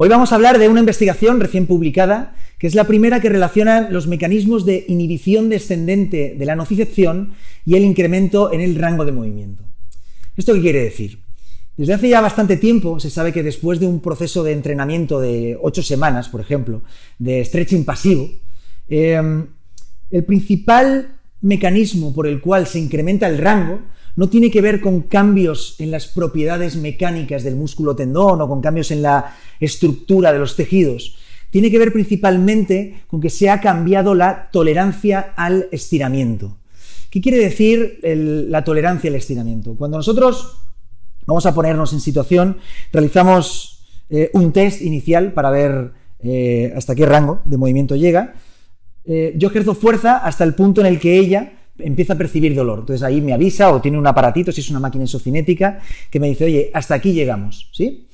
Hoy vamos a hablar de una investigación recién publicada, que es la primera que relaciona los mecanismos de inhibición descendente de la nocicepción y el incremento en el rango de movimiento. ¿Esto qué quiere decir? Desde hace ya bastante tiempo se sabe que después de un proceso de entrenamiento de 8 semanas, por ejemplo, de stretching pasivo, el principal mecanismo por el cual se incrementa el rango no tiene que ver con cambios en las propiedades mecánicas del músculo tendón o con cambios en la estructura de los tejidos. Tiene que ver principalmente con que se ha cambiado la tolerancia al estiramiento. ¿Qué quiere decir la tolerancia al estiramiento? Cuando nosotros, vamos a ponernos en situación, realizamos un test inicial para ver hasta qué rango de movimiento llega, yo ejerzo fuerza hasta el punto en el que ella empieza a percibir dolor. Entonces ahí me avisa o tiene un aparatito, si es una máquina isocinética, que me dice, oye, hasta aquí llegamos, ¿sí?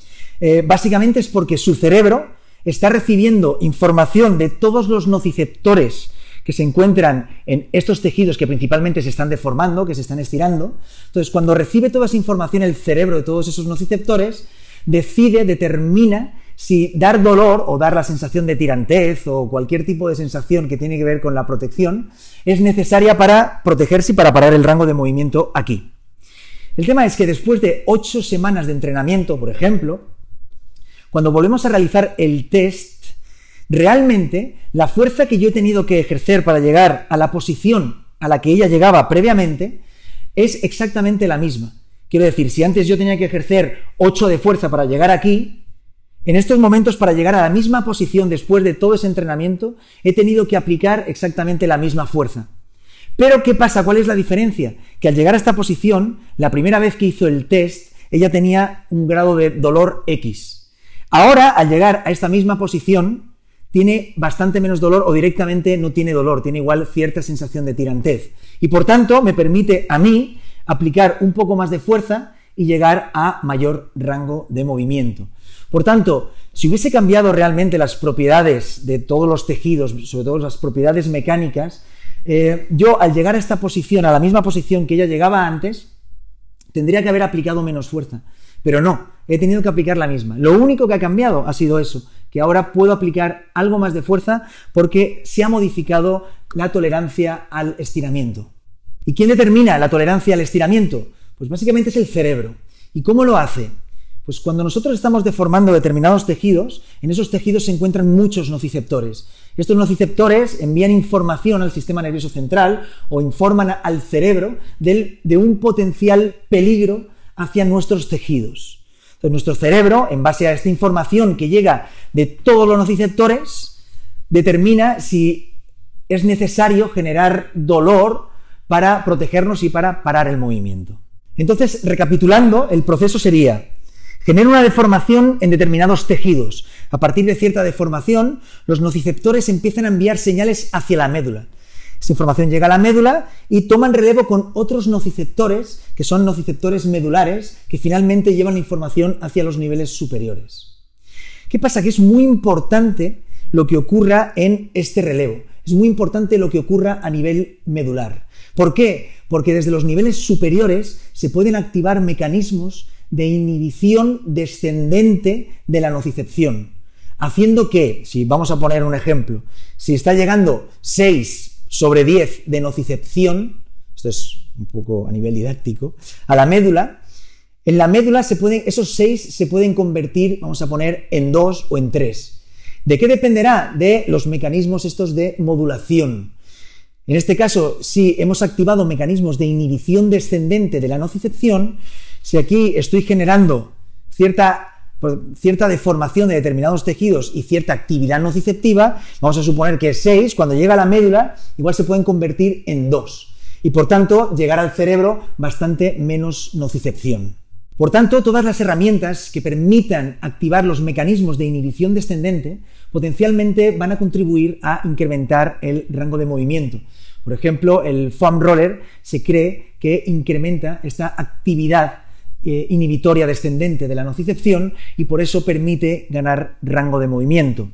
Básicamente es porque su cerebro está recibiendo información de todos los nociceptores que se encuentran en estos tejidos que principalmente se están deformando, que se están estirando. Entonces, cuando recibe toda esa información el cerebro de todos esos nociceptores, determina si dar dolor o dar la sensación de tirantez o cualquier tipo de sensación que tiene que ver con la protección es necesaria para protegerse y para parar el rango de movimiento aquí. El tema es que después de 8 semanas de entrenamiento, por ejemplo, cuando volvemos a realizar el test, realmente la fuerza que yo he tenido que ejercer para llegar a la posición a la que ella llegaba previamente es exactamente la misma. Quiero decir, si antes yo tenía que ejercer 8 de fuerza para llegar aquí, en estos momentos, para llegar a la misma posición después de todo ese entrenamiento, he tenido que aplicar exactamente la misma fuerza. Pero, ¿qué pasa? ¿Cuál es la diferencia? Que al llegar a esta posición, la primera vez que hizo el test, ella tenía un grado de dolor X. Ahora, al llegar a esta misma posición, tiene bastante menos dolor o directamente no tiene dolor, tiene igual cierta sensación de tirantez. Y por tanto, me permite a mí aplicar un poco más de fuerza y llegar a mayor rango de movimiento. Por tanto, si hubiese cambiado realmente las propiedades de todos los tejidos, sobre todo las propiedades mecánicas, yo al llegar a esta posición, a la misma posición que ella llegaba antes, tendría que haber aplicado menos fuerza. Pero no, he tenido que aplicar la misma. Lo único que ha cambiado ha sido eso, que ahora puedo aplicar algo más de fuerza porque se ha modificado la tolerancia al estiramiento. ¿Y quién determina la tolerancia al estiramiento? Pues básicamente es el cerebro. ¿Y cómo lo hace? Pues cuando nosotros estamos deformando determinados tejidos, en esos tejidos se encuentran muchos nociceptores. Estos nociceptores envían información al sistema nervioso central o informan al cerebro de un potencial peligro hacia nuestros tejidos. Entonces, nuestro cerebro, en base a esta información que llega de todos los nociceptores, determina si es necesario generar dolor para protegernos y para parar el movimiento. Entonces, recapitulando, el proceso sería: genera una deformación en determinados tejidos. A partir de cierta deformación, los nociceptores empiezan a enviar señales hacia la médula. Esta información llega a la médula y toman relevo con otros nociceptores, que son nociceptores medulares, que finalmente llevan la información hacia los niveles superiores. ¿Qué pasa? Que es muy importante lo que ocurra en este relevo. Es muy importante lo que ocurra a nivel medular. ¿Por qué? Porque desde los niveles superiores se pueden activar mecanismos de inhibición descendente de la nocicepción, haciendo que, si vamos a poner un ejemplo, si está llegando 6/10 de nocicepción, esto es un poco a nivel didáctico, a la médula, en la médula esos 6 se pueden convertir, vamos a poner, en 2 o en 3. ¿De qué dependerá? De los mecanismos estos de modulación. En este caso, si hemos activado mecanismos de inhibición descendente de la nocicepción, si aquí estoy generando cierta deformación de determinados tejidos y cierta actividad nociceptiva, vamos a suponer que 6, cuando llega a la médula, igual se pueden convertir en 2. Y por tanto, llegar al cerebro bastante menos nocicepción. Por tanto, todas las herramientas que permitan activar los mecanismos de inhibición descendente potencialmente van a contribuir a incrementar el rango de movimiento. Por ejemplo, el foam roller se cree que incrementa esta actividad inhibitoria descendente de la nocicepción y por eso permite ganar rango de movimiento.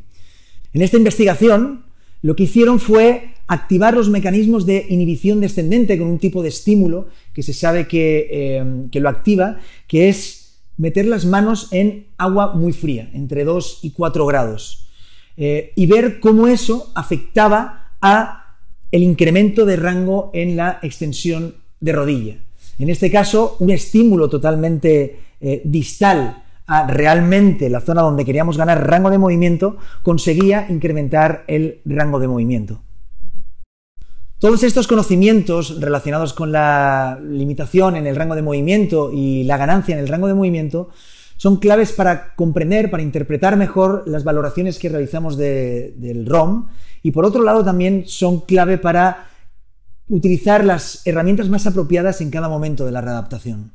En esta investigación, lo que hicieron fue activar los mecanismos de inhibición descendente con un tipo de estímulo que se sabe que lo activa, que es meter las manos en agua muy fría, entre 2 y 4 grados, y ver cómo eso afectaba a el incremento de rango en la extensión de rodilla. En este caso, un estímulo totalmente distal a realmente la zona donde queríamos ganar rango de movimiento, conseguía incrementar el rango de movimiento. Todos estos conocimientos relacionados con la limitación en el rango de movimiento y la ganancia en el rango de movimiento son claves para comprender, para interpretar mejor las valoraciones que realizamos del ROM, y por otro lado también son clave para utilizar las herramientas más apropiadas en cada momento de la readaptación.